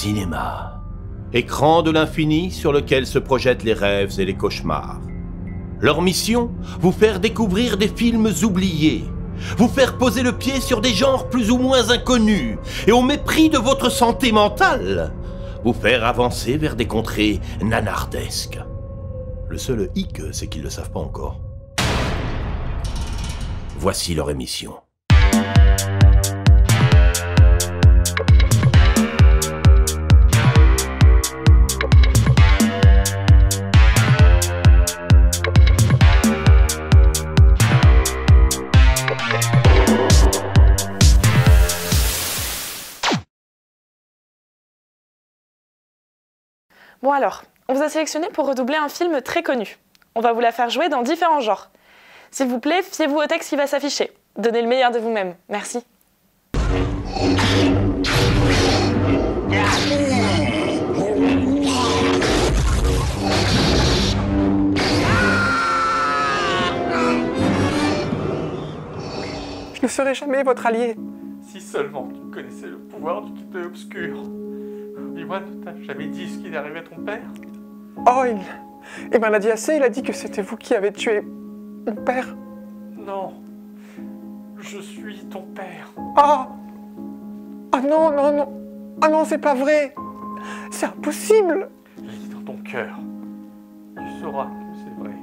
Cinéma. Écran de l'infini sur lequel se projettent les rêves et les cauchemars. Leur mission, vous faire découvrir des films oubliés, vous faire poser le pied sur des genres plus ou moins inconnus, et au mépris de votre santé mentale, vous faire avancer vers des contrées nanardesques. Le seul hic, c'est qu'ils ne le savent pas encore. Voici leur émission. Bon alors, on vous a sélectionné pour redoubler un film très connu. On va vous la faire jouer dans différents genres. S'il vous plaît, fiez-vous au texte qui va s'afficher. Donnez le meilleur de vous-même. Merci. Je ne serai jamais votre allié. Si seulement tu connaissais le pouvoir du côté obscur. Obi-Wan ne t'a jamais dit ce qui est arrivé à ton père? Oh, il m'en a dit assez, il a dit que c'était vous qui avez tué mon père. Non, je suis ton père. Ah! Ah non, non, non. Ah non, c'est pas vrai. C'est impossible. Lis dans ton cœur. Tu sauras que c'est vrai.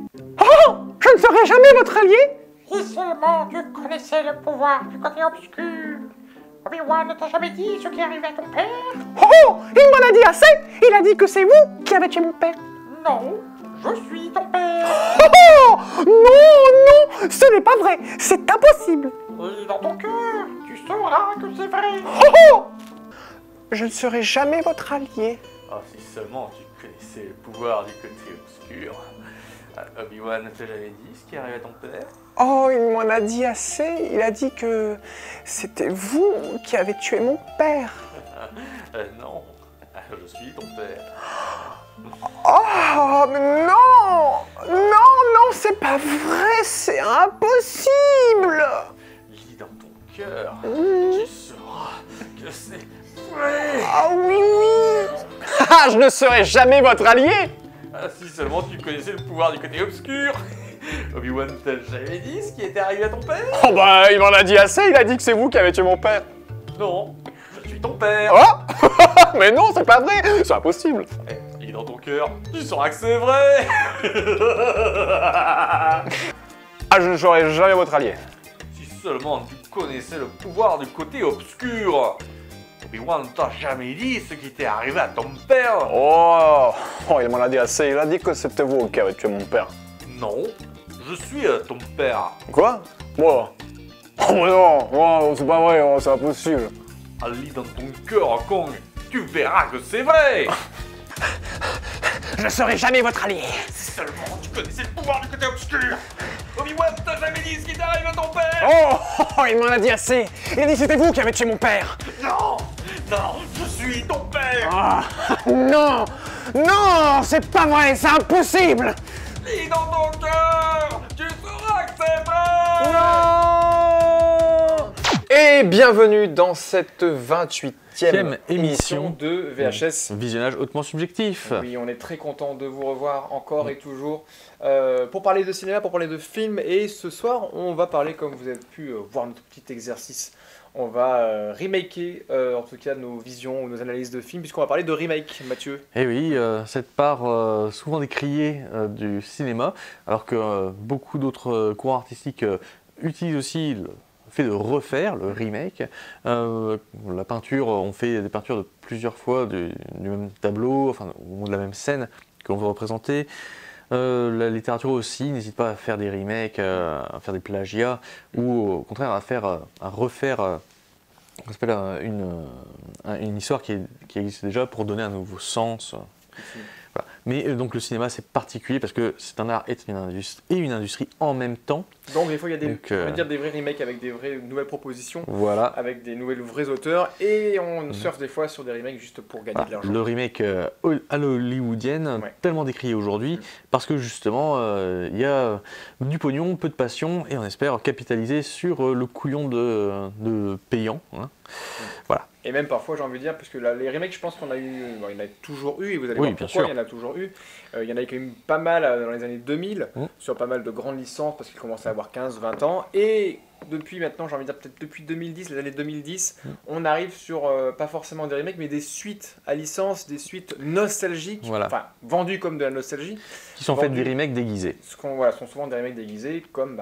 Oh! Je ne serai jamais votre allié. Si seulement tu connaissais le pouvoir du côté obscur. Obi-Wan ne t'a jamais dit ce qui est arrivé à ton père? Oh! Il m'en a dit assez. Il a dit que c'est vous qui avez tué mon père. Non, je suis ton père. Oh! Non, non, ce n'est pas vrai. C'est impossible. Lis dans ton cœur, tu sauras que c'est vrai. Oh! Je ne serai jamais votre allié. Oh, si seulement tu connaissais le pouvoir du côté obscur. Obi-Wan ne t'a jamais dit ce qui est arrivé à ton père? Oh, il m'en a dit assez. Il a dit que c'était vous qui avez tué mon père. Non, je suis ton père. Oh, mais non! Non, non, c'est pas vrai, c'est impossible! Lis dans ton cœur, tu sauras que c'est vrai. Ah oui, oui! Ah, je ne serai jamais votre allié! Ah, si seulement tu connaissais le pouvoir du côté obscur. Obi-Wan t'a jamais dit ce qui était arrivé à ton père? Oh bah, il m'en a dit assez, il a dit que c'est vous qui avez tué mon père. Non, je suis ton père. Oh! Mais non, c'est pas vrai, c'est impossible. Lis dans ton cœur, tu sauras que c'est vrai. Ah, je ne serai jamais votre allié. Si seulement tu connaissais le pouvoir du côté obscur. Obi-Wan ne t'a jamais dit ce qui était arrivé à ton père. Oh, il m'en a dit assez, il a dit que c'était vous qui avez tué mon père. Non, je suis ton père. Quoi? Moi? Oh mais non, oh, c'est pas vrai, oh, c'est impossible. Ah, lis dans ton cœur, Kong, tu verras que c'est vrai. Je ne serai jamais votre allié. Si seulement tu connaissais le pouvoir du côté obscur. Obi-Wan ne t'a jamais dit ce qui est arrivé à ton père. Oh, il m'en a dit assez. Il a dit que c'était vous qui avez tué mon père. Non, non, je suis ton père. Ah, non, non, c'est pas vrai, c'est impossible. Lis dans ton cœur, tu sauras que c'est vrai. Non. Et bienvenue dans cette 28e émission émission de VHS. Visionnage hautement subjectif. Oui, on est très content de vous revoir encore et toujours pour parler de cinéma, pour parler de films. Et ce soir, on va parler, comme vous avez pu voir notre petit exercice, on va remaker en tout cas nos visions ou nos analyses de films, puisqu'on va parler de remake, Mathieu. Et oui, cette part souvent décriée du cinéma, alors que beaucoup d'autres courants artistiques utilisent aussi le fait de refaire le remake. La peinture, on fait des peintures de plusieurs fois du même tableau, enfin, ou de la même scène que l'on veut représenter. La littérature aussi n'hésite pas à faire des remakes, à faire des plagiats, ou au contraire à refaire on appelle une histoire qui existe déjà pour donner un nouveau sens. Voilà. Mais donc le cinéma c'est particulier parce que c'est un art et une industrie en même temps. Donc des fois il y a Donc, on va dire des vrais remakes avec des vraies nouvelles propositions, voilà. avec des nouvelles vrais auteurs, et on surfe des fois sur des remakes juste pour gagner de l'argent. Le remake à l'hollywoodienne, Ouais. tellement décrié aujourd'hui, parce que justement il y a du pognon, peu de passion, et on espère capitaliser sur le couillon de payant. Hein. Voilà. Et même parfois, j'ai envie de dire, parce que là, les remakes, je pense qu'on a eu, bon, il y en a toujours eu, et vous allez Oui, voir bien pourquoi, sûr. il y en a toujours eu. Il y en a quand même pas mal dans les années 2000, sur pas mal de grandes licences, parce qu'ils commençaient à avoir 15, 20 ans. Et depuis maintenant, j'ai envie de dire peut-être depuis 2010, les années 2010, on arrive sur, pas forcément des remakes, mais des suites à licence, des suites nostalgiques, Voilà. enfin, vendues comme de la nostalgie. Qui sont en fait des Vendues. remakes déguisés. Voilà, sont souvent des remakes déguisés, comme,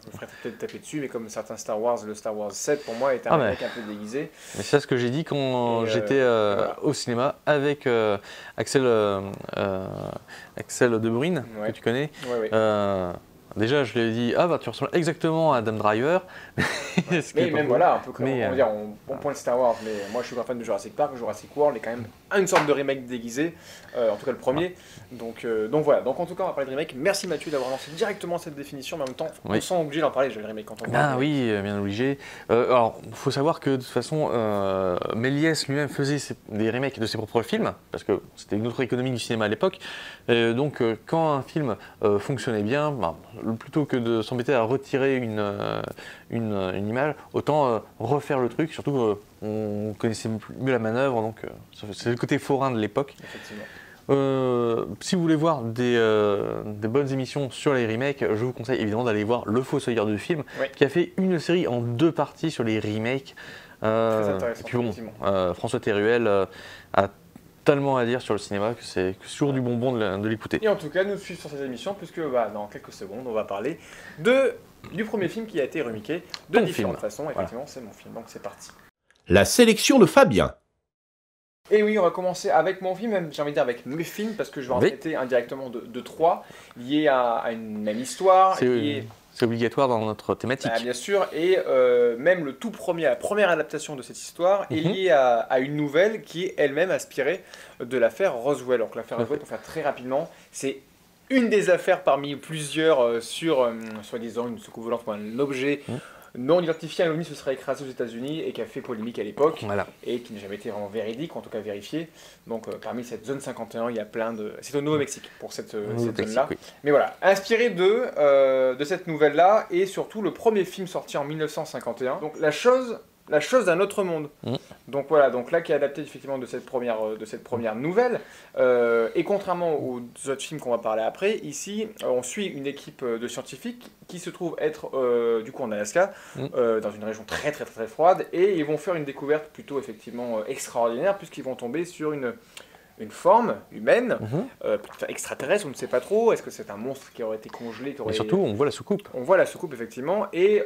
je me ferais peut-être taper dessus, mais comme certains Star Wars, le Star Wars 7 pour moi est un remake un peu déguisé. Mais c'est ça ce que j'ai dit quand j'étais voilà. au cinéma avec Axel De Bruyne, Ouais. que tu connais. Ouais. Déjà, je lui ai dit, tu ressembles exactement à Adam Driver. Ce qui est Mais pas même faux. voilà, un peu comme Mais, on va dire, on pointe Star Wars, mais moi je suis grand fan de Jurassic Park. Jurassic World est quand même une sorte de remake déguisé, en tout cas le premier. Donc voilà, donc en tout cas on va parler de remake. Merci Mathieu d'avoir lancé directement cette définition, mais en même temps on Oui. sent obligé d'en parler, j'ai le remake quand on Ben parle. oui, bien obligé. Alors, il faut savoir que de toute façon, Méliès lui-même faisait des remakes de ses propres films, parce que c'était une autre économie du cinéma à l'époque. Donc, quand un film fonctionnait bien, plutôt que de s'embêter à retirer une image, autant refaire le truc, surtout on connaissait mieux la manœuvre, donc c'est le côté forain de l'époque. Effectivement. Si vous voulez voir des bonnes émissions sur les remakes, je vous conseille évidemment d'aller voir Le Fossoyeur du film, Ouais. qui a fait une série en 2 parties sur les remakes. Très intéressant, Et puis bon, effectivement. François Théruel a tellement à dire sur le cinéma que c'est toujours du bonbon de l'écouter. Et en tout cas, nous suivons sur cette émission, puisque dans quelques secondes, on va parler du premier film qui a été remaké de Ton différentes film. façons. Effectivement, c'est mon film, donc c'est parti. La sélection de Fabien. Et oui, on va commencer avec mon film, même j'ai envie de dire avec mes films, parce que je vais en Oui. traiter indirectement de 3, liés à une même histoire, liés, C'est obligatoire dans notre thématique. bien sûr, et même le tout premier, la première adaptation de cette histoire est Mhm. liée à une nouvelle qui est elle-même inspirée de l'affaire Roswell. Donc l'affaire Roswell, pour faire très rapidement, c'est une des affaires parmi plusieurs sur, soi-disant, une soucoupe volante ou un objet non identifié à l'ONU se serait écrasé aux États-Unis et qui a fait polémique à l'époque. Voilà. Et qui n'a jamais été vraiment véridique, ou en tout cas vérifié. Donc parmi cette zone 51, il y a plein de... C'est au Nouveau-Mexique pour cette zone-là. Oui. Mais voilà, inspiré de cette nouvelle-là, et surtout le premier film sorti en 1951. Donc la chose d'un autre monde. Donc voilà, donc là qui est adapté effectivement de cette première nouvelle. Et contrairement aux autres films qu'on va parler après, ici on suit une équipe de scientifiques qui se trouve être du coup en Alaska, dans une région très très très froide, et ils vont faire une découverte plutôt effectivement extraordinaire, puisqu'ils vont tomber sur une forme humaine, peut-être extraterrestre, on ne sait pas trop. Est-ce que c'est un monstre qui aurait été congelé qui aurait... Et surtout, on voit la soucoupe. On voit la soucoupe effectivement, et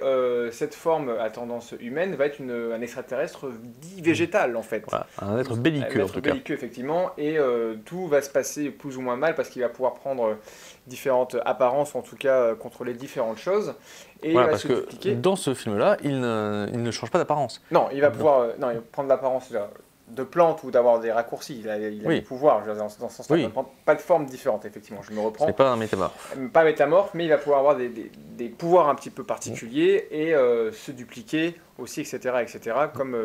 cette forme à tendance humaine va être un extraterrestre dit végétal en fait. Voilà, un être belliqueux Un en être tout cas. belliqueux effectivement, et tout va se passer plus ou moins mal parce qu'il va pouvoir prendre différentes apparences, en tout cas contrôler différentes choses. Et Voilà, il va parce se que dupliquer. dans ce film-là, il ne change pas d'apparence. Non, il va pouvoir il va prendre l'apparence de plante ou d'avoir des raccourcis. Il a Oui. des pouvoirs, je veux dire, dans ce sens-là. Oui. Il ne prend pas de forme différente, effectivement. Je me Ce reprends. n'est pas un métamorphe. Pas métamorphe, mais il va pouvoir avoir des pouvoirs un petit peu particuliers et se dupliquer aussi, etc., comme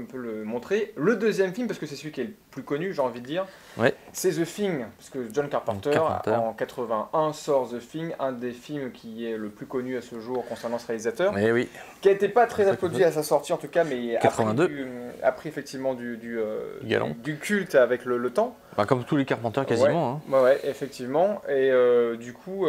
peut le montrer. Le deuxième film, parce que c'est celui qui est le plus connu, j'ai envie de dire, Ouais. c'est The Thing, parce que John Carpenter, en 81, sort The Thing, un des films qui est le plus connu à ce jour concernant ce réalisateur, Mais oui, qui n'était pas très applaudi à sa sortie en tout cas, mais 82. a pris effectivement du Galon. du culte avec le temps. Bah, comme tous les Carpenters quasiment. hein. Ouais, effectivement. Et du coup,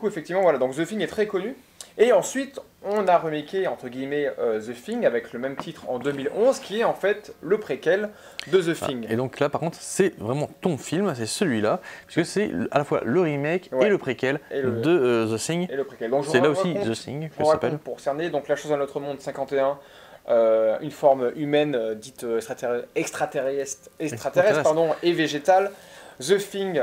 effectivement, voilà. Donc The Thing est très connu. Et ensuite, on a remaké, entre guillemets, The Thing avec le même titre en 2011, qui est en fait le préquel de The Thing. Et donc là, par contre, c'est vraiment ton film, c'est celui-là, puisque c'est à la fois le remake Ouais. et le préquel Et le- de The Thing. Et le préquel. Donc, je C'est vous là aussi raconte- The Thing que on ça s'appelle. raconte pour cerner, donc la chose dans notre monde 51, une forme humaine dite extraterrestre pardon, et végétale. The Thing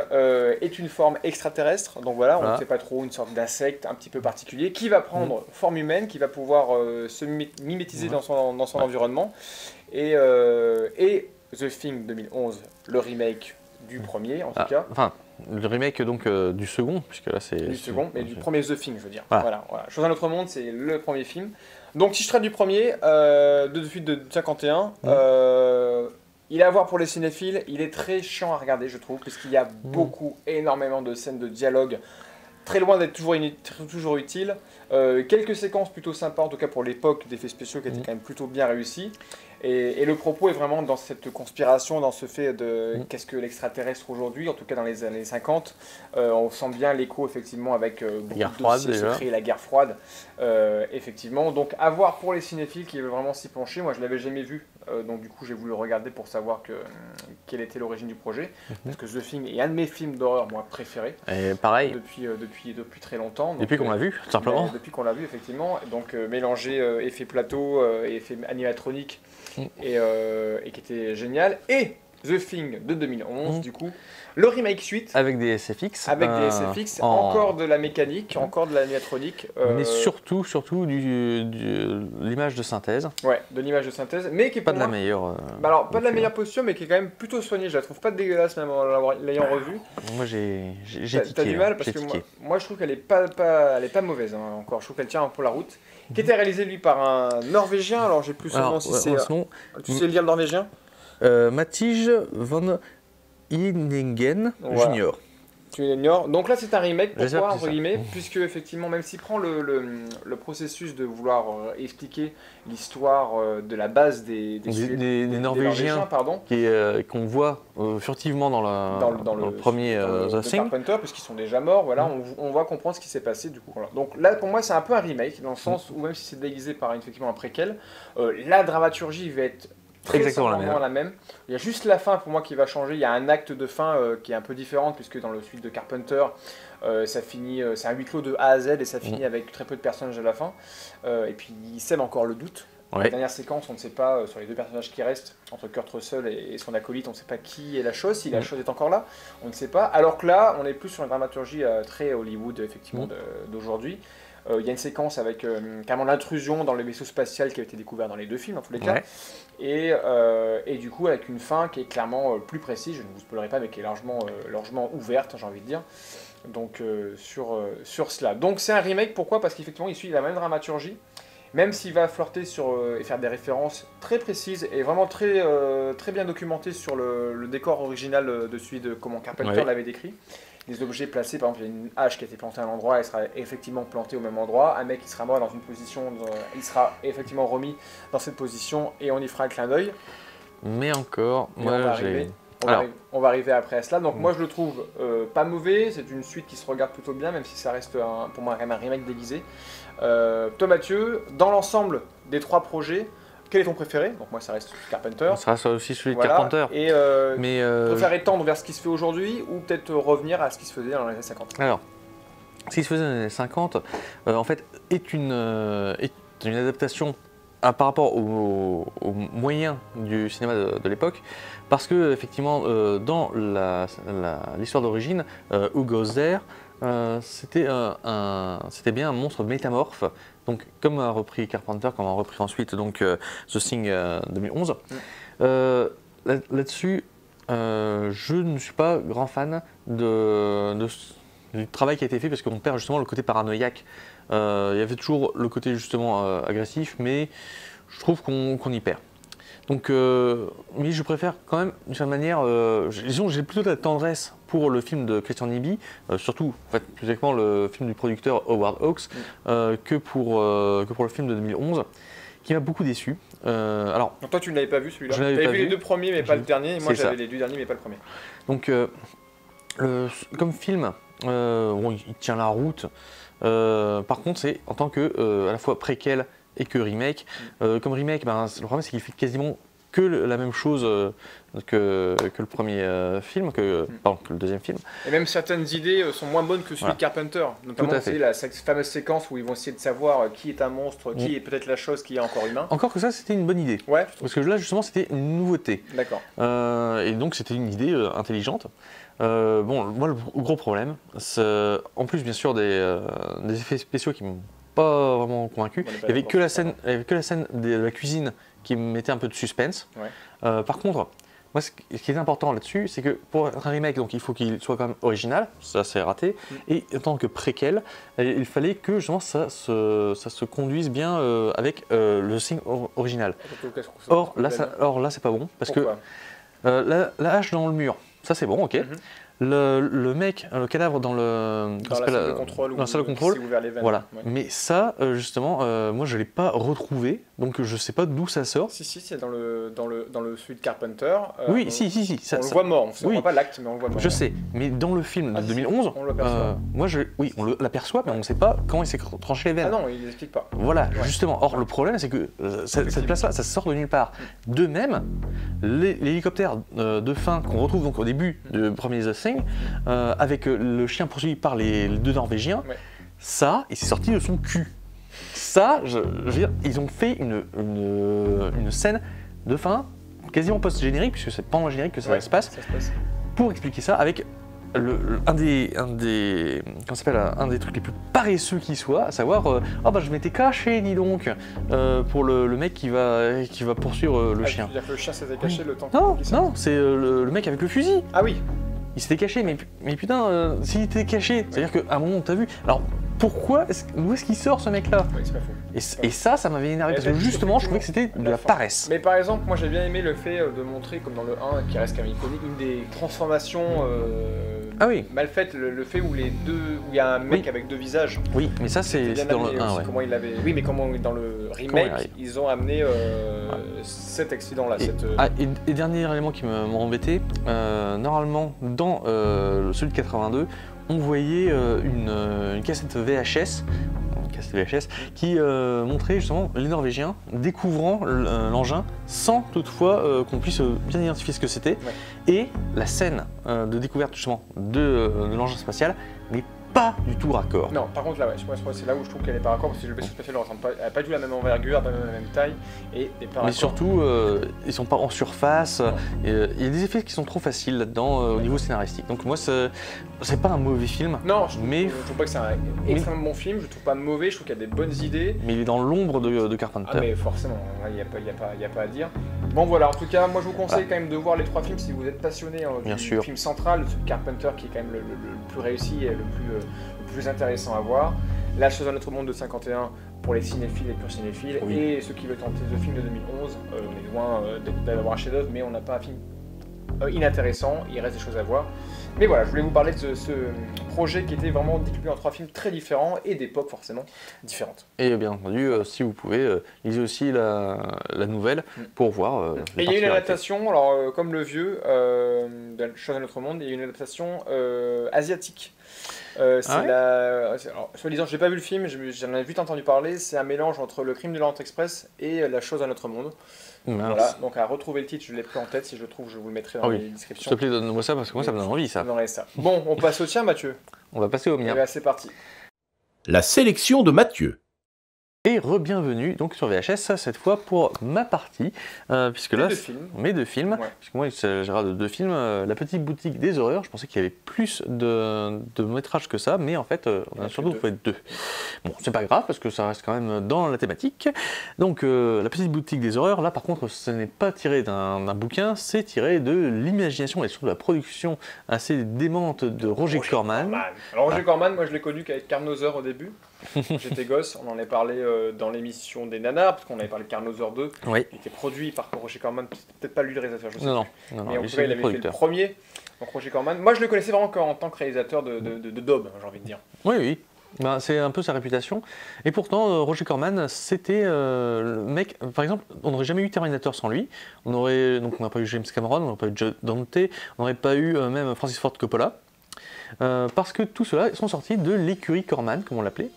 est une forme extraterrestre, donc voilà, on Voilà. ne sait pas trop, une sorte d'insecte un petit peu particulier, qui va prendre forme humaine, qui va pouvoir se mimétiser dans son environnement. Et The Thing 2011, le remake du premier en tout cas. Enfin, le remake donc du second, puisque là c'est... Du second, mais du premier The Thing, je veux dire. Voilà. Voilà. Chose d'un autre monde, c'est le premier film. Donc, si je traite du premier, de suite de 51, il est à voir pour les cinéphiles. Il est très chiant à regarder, je trouve, parce qu'il y a énormément de scènes de dialogue, très loin d'être toujours utile. Quelques séquences plutôt sympas, en tout cas pour l'époque, d'effets spéciaux qui étaient quand même plutôt bien réussis. Et le propos est vraiment dans cette conspiration, dans ce fait de qu'est-ce que l'extraterrestre aujourd'hui, en tout cas dans les années 50. On sent bien l'écho effectivement avec beaucoup de dossiers secrets, la guerre froide, effectivement. Donc à voir pour les cinéphiles qui veulent vraiment s'y pencher. Moi je l'avais jamais vu, donc du coup j'ai voulu le regarder pour savoir quelle était l'origine du projet. Parce que The Thing est un de mes films d'horreur moi préférés. Et pareil. Depuis très longtemps. Donc, depuis qu'on l'a vu, tout simplement. Depuis qu'on l'a vu effectivement. Donc mélanger effet plateau, effet animatronique. Et qui était génial. Et The Thing de 2011, du coup, le remake suite. Avec des SFX. Avec des SFX, encore de la mécanique, encore de l'animatronique. Mais surtout l'image de synthèse. Ouais, de l'image de synthèse, mais qui est pas de la meilleure. Alors, pas de la meilleure posture, mais qui est quand même plutôt soignée. Je la trouve pas dégueulasse, même en l'ayant revue. Moi, j'ai tiqué. T'as du mal, parce que moi, je trouve qu'elle est pas mauvaise, hein, encore. Je trouve qu'elle tient un peu la route. Qui était réalisé, lui, par un Norvégien. Alors, j'ai plus son nom si c'est. Tu sais lire le norvégien Matij von Inningen Junior. Tu l'ignores. Donc là, c'est un remake, pourquoi, entre guillemets, puisque effectivement, même s'il prend le processus de vouloir expliquer l'histoire de la base des Norvégiens, qu'on voit furtivement dans le premier The Thing, Carpenter, puisqu'ils sont déjà morts, voilà, on va comprendre ce qui s'est passé du coup. Voilà. Donc là, pour moi, c'est un peu un remake, dans le sens où même si c'est déguisé par effectivement un préquel, la dramaturgie va être exactement la même. Il y a juste la fin pour moi qui va changer. Il y a un acte de fin qui est un peu différent, puisque dans le suite de Carpenter, ça finit, c'est un huis clos de A à Z et ça finit avec très peu de personnages à la fin. Et puis il sème encore le doute. Ouais. La dernière séquence, on ne sait pas, sur les deux personnages qui restent, entre Kurt Russell et son acolyte, on ne sait pas qui est la chose, si la chose est encore là, on ne sait pas. Alors que là, on est plus sur une dramaturgie très Hollywood, effectivement, d'aujourd'hui. Il y a une séquence avec carrément l'intrusion dans le vaisseau spatial qui a été découvert dans les deux films, dans tous les cas. Ouais. Et du coup, avec une fin qui est clairement plus précise, je ne vous spoilerai pas, mais qui est largement ouverte, j'ai envie de dire. Donc, sur cela. Donc, c'est un remake, pourquoi ? Parce qu'effectivement, il suit la même dramaturgie, même s'il va flirter et faire des références très précises et vraiment très bien documentées sur le décor original de celui de comment Carpenter l'avait décrit. Des objets placés, par exemple, il y a une hache qui a été plantée à un endroit, elle sera effectivement plantée au même endroit. Un mec qui sera mort dans une position, il sera effectivement remis dans cette position et on y fera un clin d'œil. Mais encore, moi on va arriver après à cela. Donc moi je le trouve pas mauvais, c'est une suite qui se regarde plutôt bien, même si ça reste pour moi un remake déguisé. Toi Mathieu, dans l'ensemble des trois projets, quel est ton préféré ? Donc moi ça reste Carpenter. Ça reste aussi celui de Carpenter. Et préfères étendre vers ce qui se fait aujourd'hui ou peut-être revenir à ce qui se faisait dans les années 50 ? Alors, ce qui se faisait dans les années 50, en fait, est une adaptation par rapport aux moyens du cinéma de l'époque, parce que effectivement, dans l'histoire d'origine, Who Goes There, c'était bien un monstre métamorphe. Donc, comme a repris Carpenter, comme a repris ensuite donc, The Thing 2011, là-dessus, je ne suis pas grand fan du travail qui a été fait parce qu'on perd justement le côté paranoïaque. Il y avait toujours le côté justement agressif, mais je trouve qu'on y perd. Donc, mais je préfère quand même, d'une certaine manière, disons, j'ai plutôt de la tendresse pour le film de Christian Nyby, surtout, en fait, plus exactement le film du producteur Howard Hawks, que pour le film de 2011, qui m'a beaucoup déçu. Alors, donc toi, tu ne l'avais pas vu celui-là ? Je l'avais vu les deux premiers, mais pas le dernier. Et moi, j'avais les deux derniers, mais pas le premier. Donc, comme film, bon, il tient la route. Par contre, c'est en tant que à la fois préquel et que remake. Comme remake, le problème c'est qu'il fait quasiment que la même chose que le premier film, que le deuxième film. Et même certaines idées sont moins bonnes que celui de Carpenter. Notamment la fameuse séquence où ils vont essayer de savoir qui est un monstre, qui est peut-être la chose qui est encore humain. Encore que ça, c'était une bonne idée. Ouais. Parce que là, justement, c'était une nouveauté. D'accord. Et donc, c'était une idée intelligente. Bon, moi, le gros problème, c'est, en plus, bien sûr, des effets spéciaux qui m'ont pas vraiment convaincu. Il n'y avait que la scène de la cuisine qui me mettait un peu de suspense. Ouais. Par contre, moi, ce qui est important là-dessus, c'est que pour un remake, donc, il faut qu'il soit quand même original, ça c'est raté, et en tant que préquel, il fallait que justement, ça se conduise bien avec le signe original. Or là, c'est pas bon, parce que la hache dans le mur, ça c'est bon, ok. le mec, le cadavre dans le... Dans la salle de contrôle, dans la salle de contrôle, c'est ouvert les veines. voilà. Ouais. Mais ça, justement, moi je l'ai pas retrouvé, donc je sais pas d'où ça sort. Si, c'est dans le celui de Carpenter. Oui, on, si. On le voit mort, on ne voit pas l'acte, mais on le voit mort. Je sais, mais dans le film de 2011, on l'aperçoit. moi oui, on l'aperçoit, mais on ne sait pas quand il s'est tranché les veines. Ah non, il n'explique pas. Voilà, justement. Or, le problème, c'est que cette place-là, ça sort de nulle part. De même, l'hélicoptère de fin qu'on retrouve donc au début du premier The Thing, avec le chien poursuivi par les deux Norvégiens, ça, il s'est sorti de son cul. Ça, je veux dire, ils ont fait une scène de fin quasiment post-générique, puisque c'est pendant le générique que ça se passe, pour expliquer ça avec un des trucs les plus paresseux qui soit, à savoir je m'étais caché, dis donc, pour le mec qui va poursuivre le chien. C'est-à-dire que le chien s'était caché le temps Non, c'est le mec avec le fusil. Ah oui. Il s'était caché, mais putain, s'il était caché, c'est-à-dire qu'à un moment t'as vu. Alors pourquoi, d'où est-ce qu'il sort ce mec-là? Oui, c'est pas faux. Et ça m'avait énervé, parce que justement je trouvais que c'était de la paresse. Mais par exemple, moi j'ai bien aimé le fait de montrer, comme dans le 1, qui reste quand même iconique, une des transformations mal faites, le fait où il y a un mec avec deux visages. Oui, mais ça c'est dans le 1, comment il avait... Oui, mais comment dans le remake, ils ont amené cet accident-là. Et dernier élément qui m'a embêté, normalement dans celui de 82, on voyait une cassette VHS, qui montrait justement les Norvégiens découvrant l'engin sans toutefois qu'on puisse bien identifier ce que c'était. Et la scène de découverte justement de l'engin spatial n'est pas du tout raccord. Non, par contre là, c'est là où je trouve qu'elle est pas raccord, parce que le vaisseau spatial elle n'a pas du tout la même envergure, pas la même taille, et des pas. Mais surtout, ils sont pas en surface. Il y a des effets qui sont trop faciles là-dedans au niveau scénaristique. Donc moi, c'est pas un mauvais film. Non, je trouve pas que c'est un extrêmement bon film. Je trouve pas mauvais. Je trouve qu'il y a des bonnes idées. Mais il est dans l'ombre de Carpenter. Ah mais forcément, il y a pas à dire. Bon voilà, en tout cas, moi je vous conseille quand même de voir les trois films si vous êtes passionné du film central, celui de Carpenter qui est quand même le plus réussi et le plus intéressant à voir. La chose dans notre monde de 51 pour les cinéphiles et purs cinéphiles, et ceux qui veulent tenter le film de 2011, on est loin d'avoir un chef-d'œuvre, mais on n'a pas un film inintéressant, il reste des choses à voir. Mais voilà, je voulais vous parler de ce projet qui était vraiment découpé en trois films très différents et d'époques forcément différentes. Et bien entendu, si vous pouvez, lisez aussi la nouvelle pour voir. Et il y a une adaptation, alors comme le vieux, de la chose dans notre monde, il y a une adaptation asiatique. Soi-disant, je n'ai pas vu le film, j'en ai vite entendu parler, c'est un mélange entre le Crime de l'Orient Express et la chose à notre monde. Voilà, donc à retrouver le titre, je ne l'ai plus en tête, si je le trouve, je vous le mettrai dans les descriptions. S'il te plaît, donne-moi ça, parce que moi ça me donne envie ça. Bon, on passe au tien, Mathieu. On va passer au mien. Et bien, c'est parti. La sélection de Mathieu. Et re-bienvenue donc sur VHS, cette fois pour ma partie, puisque là, mes deux films, puisque moi il s'agira de deux films, La Petite Boutique des Horreurs, je pensais qu'il y avait plus de métrages que ça, mais en fait on a surtout trouvé deux. Bon, c'est pas grave, parce que ça reste quand même dans la thématique. Donc La Petite Boutique des Horreurs, là par contre ce n'est pas tiré d'un bouquin, c'est tiré de l'imagination et surtout de la production assez démente de Roger Corman. Alors Roger Corman, moi je l'ai connu qu'avec Carnosaur au début. Quand j'étais gosse, on en avait parlé dans l'émission des Nanars, parce qu'on avait parlé de Carnosaur 2, qui était produit par Roger Corman, peut-être pas lui le réalisateur, je sais non, mais en tout cas il avait fait le premier, donc Roger Corman. Moi je le connaissais vraiment en tant que réalisateur de daube, j'ai envie de dire. Oui. Ben, c'est un peu sa réputation. Et pourtant, Roger Corman, c'était le mec... Par exemple, on n'aurait jamais eu Terminator sans lui. On n'aurait pas eu James Cameron, on n'aurait pas eu Joe Dante, on n'aurait pas eu même Francis Ford Coppola. Parce que tout cela sont sortis de l'écurie Corman, comme on l'appelait.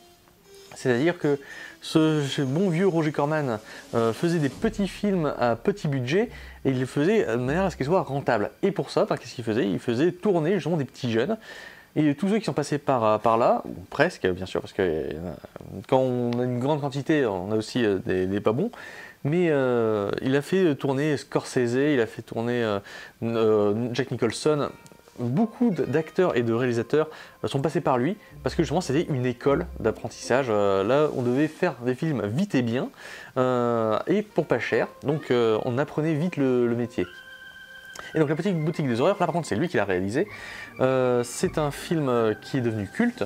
C'est-à-dire que ce bon vieux Roger Corman faisait des petits films à petit budget et il les faisait de manière à ce qu'ils soient rentables. Et pour ça, qu'est-ce qu'il faisait? Il faisait tourner justement des petits jeunes. Et tous ceux qui sont passés par là, ou presque bien sûr, parce que quand on a une grande quantité, on a aussi des pas bons, mais il a fait tourner Scorsese, il a fait tourner Jack Nicholson. Beaucoup d'acteurs et de réalisateurs sont passés par lui parce que justement c'était une école d'apprentissage. Là on devait faire des films vite et bien et pour pas cher, donc on apprenait vite le métier. Et donc La Petite Boutique des Horreurs, là par contre c'est lui qui l'a réalisé. C'est un film qui est devenu culte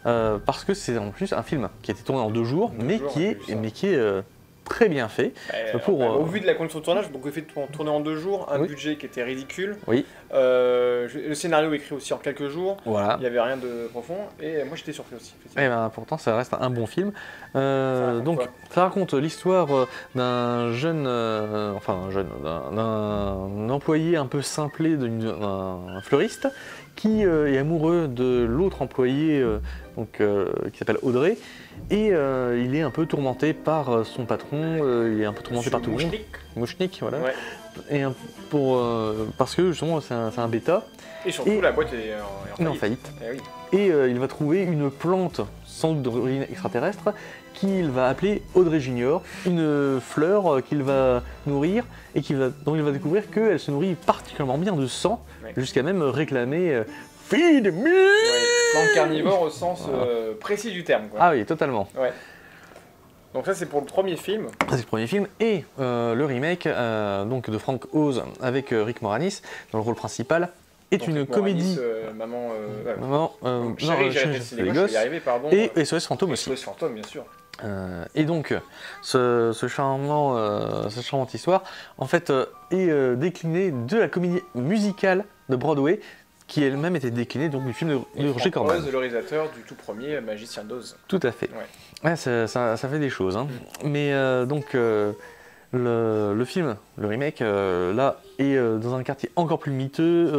parce que c'est en plus un film qui a été tourné en 2 jours, mais qui est très bien fait. Au vu de la condition de tournage, donc fait tourner en 2 jours, un Oui. budget qui était ridicule. Oui. Le scénario écrit aussi en quelques jours. Voilà. Il n'y avait rien de profond et moi j'étais surpris aussi. Et ben, pourtant, ça reste un bon film. raconte Donc, quoi ça raconte l'histoire d'un jeune, d'un employé un peu simplé, d'un fleuriste, qui est amoureux de l'autre employé qui s'appelle Audrey. Et il est un peu tourmenté par son patron, il est un peu tourmenté par tout le monde. Mouchnik, voilà. Ouais. Et parce que justement, c'est un bêta. Et surtout la boîte est en faillite. Eh oui. Et il va trouver une plante sans doute d'origine extraterrestre qu'il va appeler Audrey Junior, une fleur qu'il va nourrir et dont il va découvrir qu'elle se nourrit particulièrement bien de sang, Ouais. jusqu'à même réclamer Feed me. Ouais. Plante carnivore au sens précis du terme. Quoi. Ah oui, totalement. Donc ça c'est pour le premier film. Ça, c'est le premier film. Et le remake donc de Frank Oz avec Rick Moranis dans le rôle principal est Donc, une Rick comédie. Maman, Non, Chérie, j'ai arrêté le c'est cinéma, les je vais gosses. y arriver, pardon. Et SOS Fantôme aussi. SOS Fantôme, bien sûr. Et donc, cette charmante histoire, en fait, est déclinée de la comédie musicale de Broadway, qui elle-même était déclinée donc, du film de Roger Corman. Frank Oz, le réalisateur du tout premier Magicien d'Oz. Tout à fait. Ouais, ça fait des choses. Hein. Mais donc, le film, le remake, là, est dans un quartier encore plus miteux.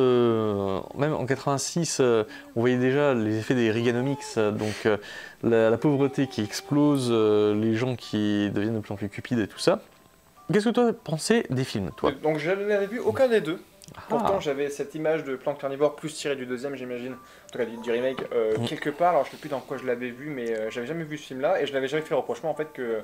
Même en 86, on voyait déjà les effets des Reaganomics, donc la pauvreté qui explose, les gens qui deviennent de plus en plus cupides et tout ça. Qu'est-ce que toi pensais des films, toi? Donc je n'avais vu aucun des deux. Ah. Pourtant j'avais cette image de plante carnivore plus tirée du deuxième, j'imagine, en tout cas du remake, quelque part. Alors je sais plus dans quoi je l'avais vu, mais j'avais jamais vu ce film-là et je n'avais jamais fait le reprochement en fait que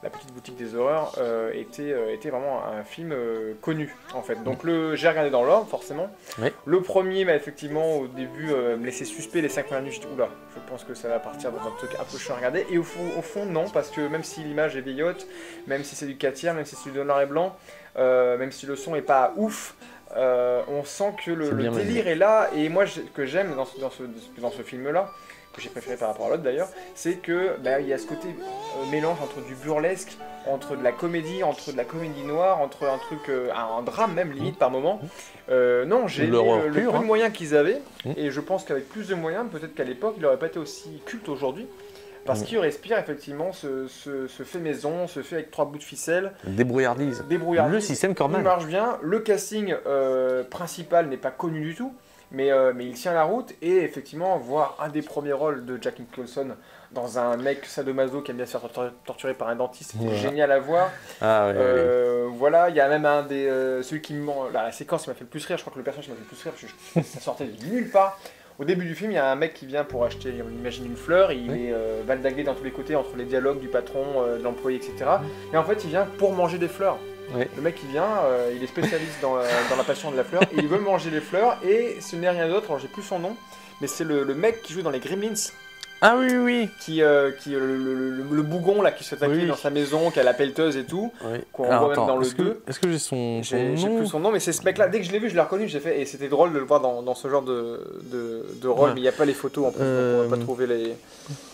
La Petite Boutique des Horreurs était vraiment un film connu en fait. Donc j'ai regardé dans l'ordre forcément. Oui. Le premier, effectivement au début me laissait suspect les 5 premières minutes. J'étais oula, je pense que ça va partir dans un truc un peu chiant à regarder. Et au fond non, parce que même si l'image est vieillotte, même si c'est du 4 même si c'est du noir et blanc, même si le son est pas ouf. On sent que le délire est là, et moi ce que j'aime dans ce film-là, que j'ai préféré par rapport à l'autre d'ailleurs, c'est que il y a ce côté mélange entre du burlesque, entre de la comédie noire, entre un truc, un drame même limite par moment. Non, j'ai aimé le peu de moyens qu'ils avaient, et je pense qu'avec plus de moyens, peut-être qu'à l'époque, il n'aurait pas été aussi culte aujourd'hui. Parce qu'il respire effectivement ce fait maison, ce fait avec 3 bouts de ficelle. Débrouillardise. Le système Corman. Il marche bien. Le casting principal n'est pas connu du tout, mais il tient la route. Et effectivement, voir un des premiers rôles de Jack Nicholson dans un mec sadomaso qui aime bien se faire torturer par un dentiste, c'était génial à voir. Ah, Voilà, il y a même un des... celui qui la séquence qui m'a fait le plus rire, je crois que le personnage qui m'a fait le plus rire, parce que ça sortait de nulle part. Au début du film, il y a un mec qui vient pour acheter, on imagine, une fleur, et il est valdagué dans tous les côtés entre les dialogues du patron, de l'employé, etc. Et en fait, il vient pour manger des fleurs. Oui. Le mec, il vient, il est spécialiste dans la passion de la fleur, et il veut manger les fleurs, et ce n'est rien d'autre, alors j'ai plus son nom, mais c'est le mec qui joue dans les Gremlins. Ah oui. Qui le bougon là qui se fait attaquer dans sa maison, qui a la pelleteuse et tout, qu'on voit même dans le 2. Est-ce que j'ai son nom? J'ai plus son nom, mais c'est ce mec là, dès que je l'ai vu, je l'ai reconnu, j'ai fait, et c'était drôle de le voir dans ce genre de rôle, mais il n'y a pas les photos en plus, donc on va pas trouver les...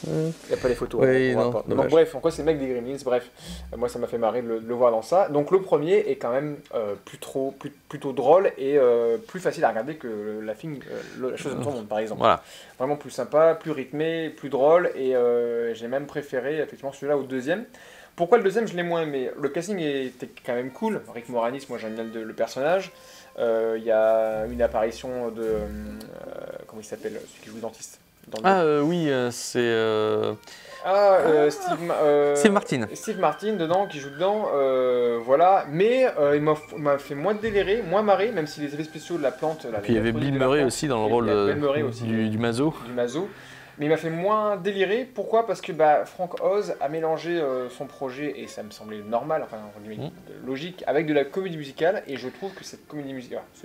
Il n'y a pas les photos. Oui, on pas. Donc bref, en quoi c'est le mec des Gremlins, bref, moi ça m'a fait marrer de le voir dans ça. Donc le premier est quand même plutôt drôle et plus facile à regarder que la chose de ton monde par exemple. Voilà. Vraiment plus sympa, plus rythmé, plus drôle, et j'ai même préféré effectivement celui-là au deuxième. Pourquoi le deuxième je l'ai moins aimé? Le casting était quand même cool. Rick Moranis, moi j'aime bien le personnage. Il y a une apparition de... comment il s'appelle, celui qui joue le dentiste c'est... Steve Martin. Steve Martin dedans, qui joue dedans, voilà. Mais il m'a fait moins délirer, moins marrer, même si les effets spéciaux de la plante... Puis il y avait Bill Murray aussi dans le rôle du Mazo. Mais il m'a fait moins délirer. Pourquoi? Parce que Frank Oz a mélangé son projet, et ça me semblait normal, enfin logique, avec de la comédie musicale, et je trouve que ce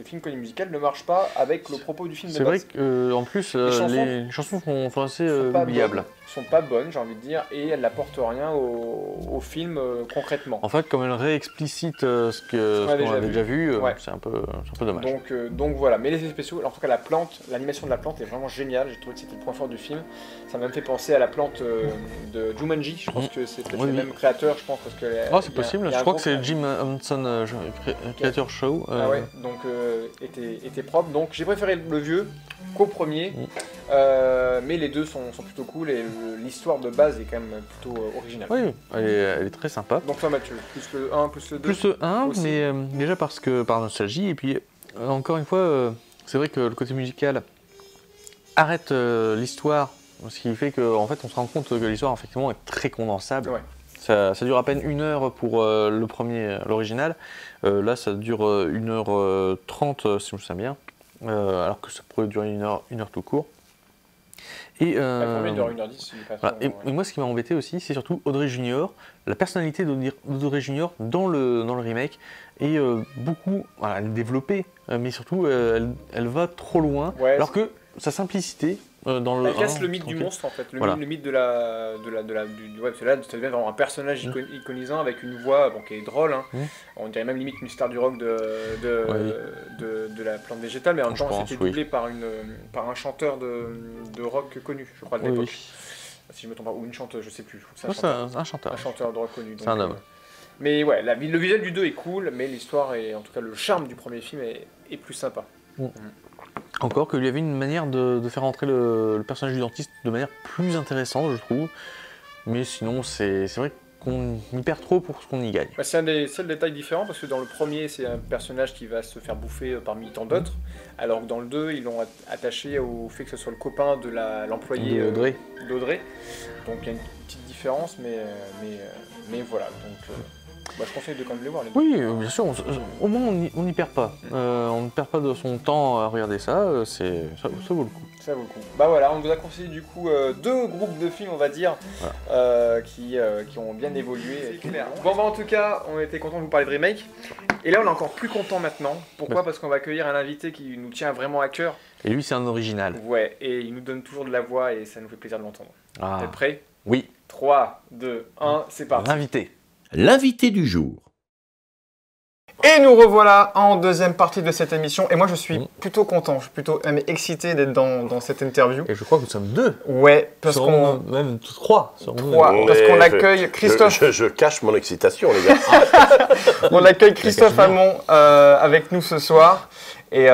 film comédie musicale ne marche pas avec le propos du film de base. C'est vrai qu'en plus, les chansons sont assez oubliables. Sont pas bonnes, j'ai envie de dire, et elles n'apportent rien au film concrètement. En fait, comme elle réexplicite ce qu'on avait déjà vu, c'est un peu dommage. Donc voilà, mais les effets spéciaux, en tout cas l'animation de la plante est vraiment géniale, j'ai trouvé que c'était le point fort du film. Ça m'a même fait penser à la plante de Jumanji. Je pense que c'est peut-être Oui, le oui. même créateur, je pense, parce que. Oh, c'est possible, il y a je un crois gros que c'est créateur. Jim Henson, Creator Show. Ah ouais, donc était propre. Donc j'ai préféré le vieux qu'au premier, mais les deux sont plutôt cool et l'histoire de base est quand même plutôt originale. Oui, elle est très sympa. Donc toi Mathieu, plus le 1, plus le 2. Plus le 1, aussi. mais déjà parce que par nostalgie, et puis encore une fois, c'est vrai que le côté musical arrête l'histoire, ce qui fait qu'en fait on se rend compte que l'histoire effectivement est très condensable. Ouais. Ça dure à peine 1 heure pour le premier, l'original. Là, ça dure 1h30 si je me souviens bien, alors que ça pourrait durer 1 heure tout court. Et, La première dure 1h10, il est pas voilà. trop, Et moi, ce qui m'a embêté aussi, c'est surtout Audrey Junior. La personnalité d'Audrey Junior dans le remake est beaucoup elle est développée, mais surtout elle va trop loin. Ouais, alors que sa simplicité dans le Elle casse 1, le mythe du tranquille. monstre en fait, Voilà. le mythe de ouais, parce que là ça devient vraiment un personnage iconisant avec une voix qui est drôle, hein. On dirait même limite une star du rock de la plante végétale, mais en même Je temps pense, c'était oui. doublé par un chanteur de rock connu, je crois de Oui, l'époque, oui. si je me trompe pas, ou une chanteuse, je sais plus, je crois que c'est Non, c'est un chanteur. un chanteur de rock connu. C'est un homme. Mais ouais, le visuel du 2 est cool, mais l'histoire et en tout cas le charme du premier film est plus sympa. Encore qu'il y avait une manière de faire entrer le personnage du dentiste de manière plus intéressante, je trouve. Mais sinon, c'est vrai qu'on y perd trop pour ce qu'on y gagne. Bah, c'est un des seuls détails différents parce que dans le premier, c'est un personnage qui va se faire bouffer parmi tant d'autres, alors que dans le 2, ils l'ont attaché au fait que ce soit le copain de l'employé d'Audrey. Donc il y a une petite différence, mais voilà. Donc je conseille de quand même les voir les deux. Oui, bien sûr, au moins on n'y perd pas. On ne perd pas de son temps à regarder ça, ça vaut le coup. Ça vaut le coup. Bah voilà, on vous a conseillé du coup 2 groupes de films, on va dire, qui ont bien évolué. Bon bah en tout cas, on était content de vous parler de remake. Et là on est encore plus content maintenant. Pourquoi ? Parce qu'on va accueillir un invité qui nous tient vraiment à cœur. Et lui, c'est un original. Ouais, et il nous donne toujours de la voix et ça nous fait plaisir de l'entendre. Ah. T'es prêt ? Oui, 3, 2, 1, c'est parti. l'invité. L'invité du jour. Et nous revoilà en deuxième partie de cette émission. Et moi je suis plutôt content, je suis plutôt même excité d'être dans cette interview. Et je crois que nous sommes 2. Ouais, parce qu'on... Même 3. Parce qu'on accueille Christophe. Je cache mon excitation, les gars. On accueille Christophe Hamon avec nous ce soir. Et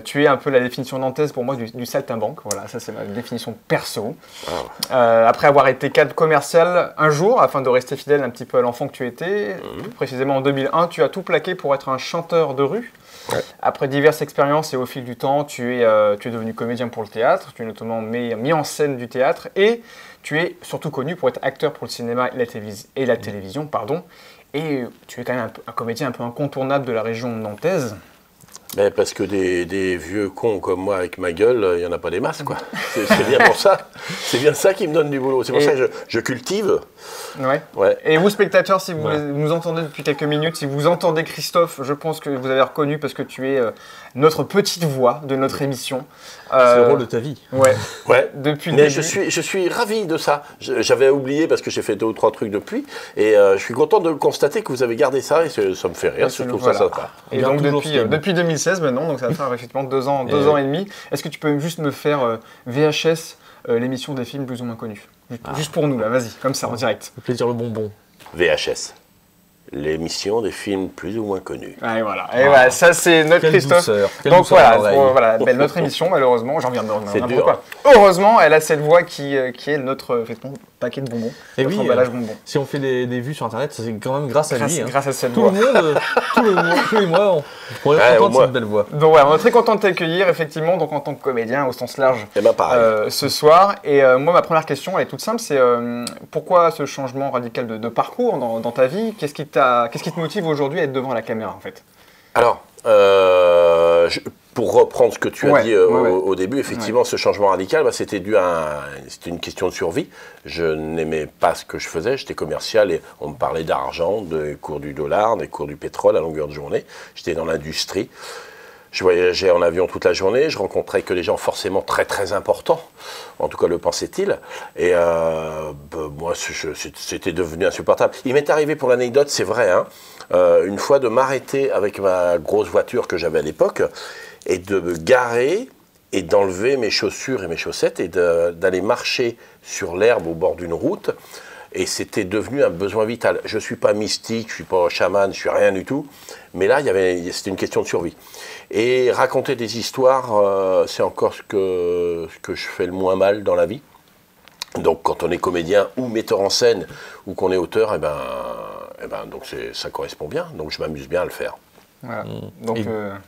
tu es un peu la définition nantaise pour moi du saltimbanque. Voilà, ça c'est ma définition perso. Après avoir été cadre commercial un jour, afin de rester fidèle un petit peu à l'enfant que tu étais, plus précisément en 2001, tu as tout plaqué pour être un chanteur de rue. Ouais. Après diverses expériences et au fil du temps, tu es devenu comédien pour le théâtre, tu es notamment mis en scène du théâtre et tu es surtout connu pour être acteur pour le cinéma et la télévision. Et tu es quand même un comédien un peu incontournable de la région nantaise. Mais parce que des vieux cons comme moi avec ma gueule, il n'y en a pas des masses, quoi. C'est bien pour ça. C'est bien ça qui me donne du boulot. C'est pour ça que je cultive. Ouais. Et vous, spectateurs, si vous nous entendez depuis quelques minutes, si vous entendez Christophe, je pense que vous avez reconnu parce que tu es notre petite voix de notre émission. C'est le rôle de ta vie. Ouais. Depuis le Mais début. je suis ravi de ça. J'avais oublié parce que j'ai fait 2 ou 3 trucs depuis. Et je suis content de constater que vous avez gardé ça et ça me fait rire. Je trouve ça sympa. Et donc depuis 2016 maintenant, donc ça va faire effectivement 2 ans et demi. Est-ce que tu peux juste me faire VHS, l'émission des films plus ou moins connus juste pour nous là, vas-y, comme ça, en direct. Le plaisir le bonbon. VHS. L'émission des films plus ou moins connus. Et voilà, ça c'est notre Christophe. Donc voilà, notre émission malheureusement, j'en viens de n'importe quoi. Heureusement, elle a cette voix qui est notre paquet de bonbons. Et oui, emballage bonbons. Si on fait des vues sur internet, c'est quand même grâce à lui. Grâce à cette voix. Tous les mois, on pourrait être content de cette belle voix. Donc voilà, on est très content de t'accueillir effectivement, donc en tant que comédien au sens large ce soir. Et moi, ma première question, elle est toute simple, c'est pourquoi ce changement radical de parcours dans ta vie ? Qu'est-ce qui te motive aujourd'hui à être devant la caméra en fait ? Alors, pour reprendre ce que tu as dit au début, effectivement, ce changement radical, c'était dû c'était une question de survie. Je n'aimais pas ce que je faisais, j'étais commercial et on me parlait d'argent, des cours du dollar, des cours du pétrole à longueur de journée. J'étais dans l'industrie. Je voyageais en avion toute la journée, je rencontrais que des gens forcément très très importants, en tout cas le pensait-il, et moi c'était devenu insupportable. Il m'est arrivé pour l'anecdote, c'est vrai, une fois de m'arrêter avec ma grosse voiture que j'avais à l'époque, et de me garer et d'enlever mes chaussures et mes chaussettes et d'aller marcher sur l'herbe au bord d'une route. Et c'était devenu un besoin vital. Je ne suis pas mystique, je ne suis pas chaman, je ne suis rien du tout. Mais là, c'était une question de survie. Et raconter des histoires, c'est encore ce que je fais le moins mal dans la vie. Donc quand on est comédien ou metteur en scène ou qu'on est auteur, donc ça correspond bien. Donc je m'amuse bien à le faire. Voilà. Donc,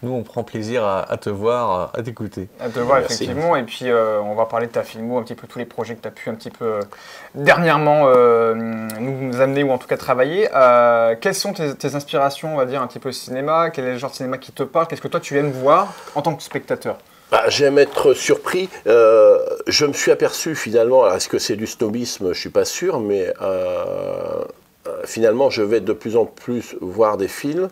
nous, on prend plaisir à te voir, à t'écouter. À te voir, Merci. effectivement. Et puis, on va parler de ta filmo, un petit peu tous les projets que tu as pu un petit peu dernièrement nous amener ou en tout cas travailler. Quelles sont tes inspirations, on va dire, un petit peu cinéma? Quel est le genre de cinéma qui te parle? Qu'est-ce que toi, tu aimes voir en tant que spectateur? J'aime être surpris. Je me suis aperçu finalement, est-ce que c'est du snobisme? Je ne suis pas sûr, mais finalement, je vais de plus en plus voir des films,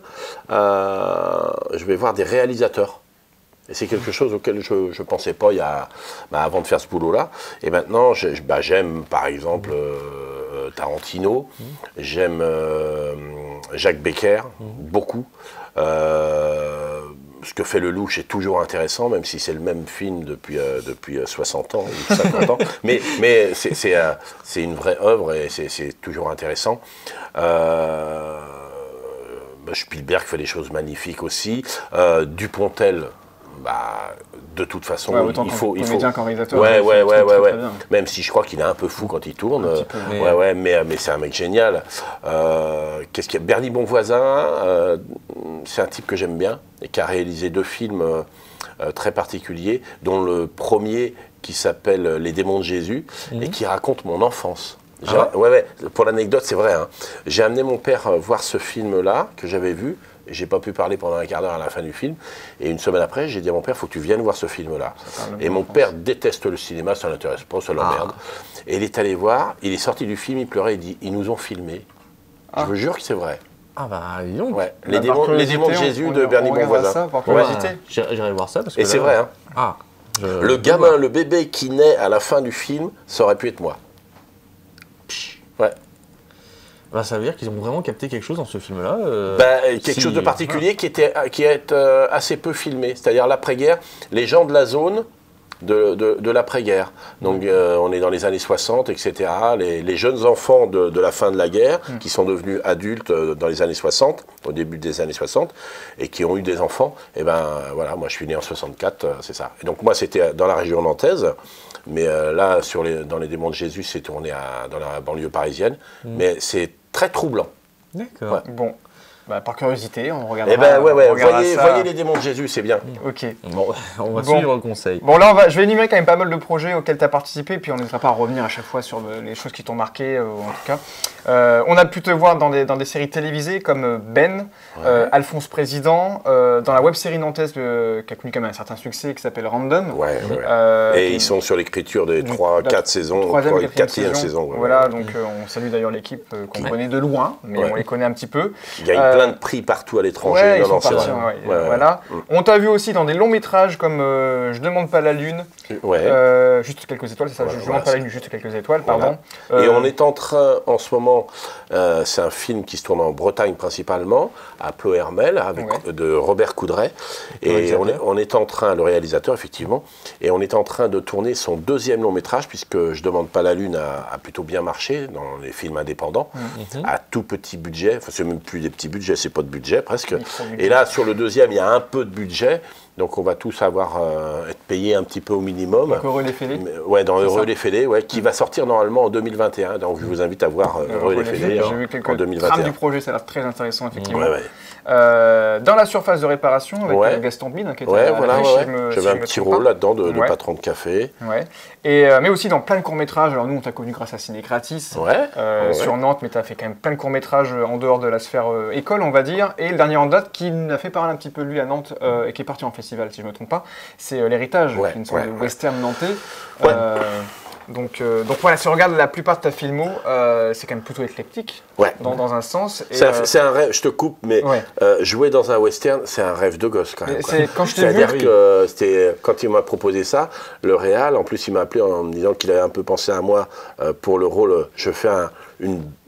je vais voir des réalisateurs. Et c'est quelque chose auquel je ne pensais pas avant de faire ce boulot-là. Et maintenant, j'aime par exemple Tarantino, j'aime Jacques Becker, beaucoup. Ce que fait Lelouch est toujours intéressant, même si c'est le même film depuis 60 ans ou 50 ans. Mais c'est une vraie œuvre et c'est toujours intéressant. Spielberg fait des choses magnifiques aussi. Dupontel, de toute façon, il faut. Qu'en réalisateur. Ouais. Très bien. Même si je crois qu'il est un peu fou quand il tourne. Un petit peu, mais c'est un mec génial. Qu'est-ce qu'il y a? Bernie Bonvoisin, c'est un type que j'aime bien et qui a réalisé 2 films très particuliers, dont le premier qui s'appelle Les démons de Jésus et qui raconte mon enfance. Pour l'anecdote, c'est vrai. Hein. J'ai amené mon père voir ce film-là que j'avais vu. J'ai pas pu parler pendant un quart d'heure à la fin du film. Et une semaine après, j'ai dit à mon père, il faut que tu viennes voir ce film-là. Et mon père déteste le cinéma, ça ne l'intéresse pas, ça l'emmerde. Et il est allé voir, il est sorti du film, il pleurait, il dit, ils nous ont filmés. Je vous jure que c'est vrai. Ah dis donc. Ouais. Les démons de Jésus de Bernie Bonvoisin. Ça, par curiosité. J'irai voir ça parce que Et c'est vrai, hein. Le gamin, le bébé qui naît à la fin du film, ça aurait pu être moi. Ouais. Ça veut dire qu'ils ont vraiment capté quelque chose dans ce film-là. Quelque chose de particulier qui est assez peu filmé. C'est-à-dire l'après-guerre, les gens de la zone de l'après-guerre. Donc on est dans les années 60, etc. Les jeunes enfants de la fin de la guerre, qui sont devenus adultes dans les années 60, au début des années 60, et qui ont eu des enfants, et voilà, moi je suis né en 64, c'est ça. Et donc moi c'était dans la région nantaise, mais là, dans les démons de Jésus, c'est tourné dans la banlieue parisienne, mais c'est très troublant. D'accord. Ouais. Bon, par curiosité, on regardera. Voyez les démons de Jésus, c'est bien. Ok. Bon, on va suivre le conseil. Bon, là, je vais énumérer quand même pas mal de projets auxquels tu as participé, puis on n'hésitera pas à revenir à chaque fois sur les choses qui t'ont marqué, en tout cas. On a pu te voir dans des séries télévisées comme Ben, Alphonse Président, dans la web-série nantaise qui a connu quand même un certain succès, qui s'appelle Random. Et ils sont sur l'écriture des 3-4 saisons, 4e saison. Voilà, donc on salue d'ailleurs l'équipe qu'on connaît de loin, mais on les connaît un petit peu. Il y a plein de prix partout à l'étranger. Ils sont partis, voilà. On t'a vu aussi dans des longs métrages comme Je demande pas la lune, juste quelques étoiles, c'est ça, Je demande pas la lune, juste quelques étoiles, pardon. Et on est en train, en ce moment, c'est un film qui se tourne en Bretagne principalement, à Ploërmel, de Robert Coudray. Et on est en train, le réalisateur effectivement, et on est en train de tourner son 2e long métrage, puisque Je demande pas la lune a plutôt bien marché dans les films indépendants, à tout petit budget, enfin c'est même plus des petits budgets, c'est pas de budget presque. Et là, sur le 2e, il y a un peu de budget. Donc on va tous être payés un petit peu au minimum. Donc Heureux les Fêlés. Dans Heureux les Fêlés, qui va sortir normalement en 2021. Donc je vous invite à voir Heureux les Fêlés J'ai vu quelques en 2021. trames du projet, ça a l'air très intéressant effectivement. Dans la surface de réparation avec Gaston Bide, qui était j'avais un petit rôle là-dedans de patron de café. Mais aussi dans plein de courts-métrages. Alors nous, on t'a connu grâce à Ciné Gratis sur Nantes, mais tu as fait quand même plein de courts-métrages en dehors de la sphère école, on va dire. Et le dernier en date qui nous a fait parler un petit peu lui à Nantes et qui est parti en festival, si je ne me trompe pas, c'est L'Héritage, qui est une sorte de western nantais. Donc voilà, si on regarde la plupart de ta filmo, c'est quand même plutôt éclectique, dans un sens. C'est un rêve, je te coupe, mais jouer dans un western, c'est un rêve de gosse quand même. C'est-à-dire que quand il m'a proposé ça, le réal, en plus il m'a appelé en me disant qu'il avait un peu pensé à moi pour le rôle, je fais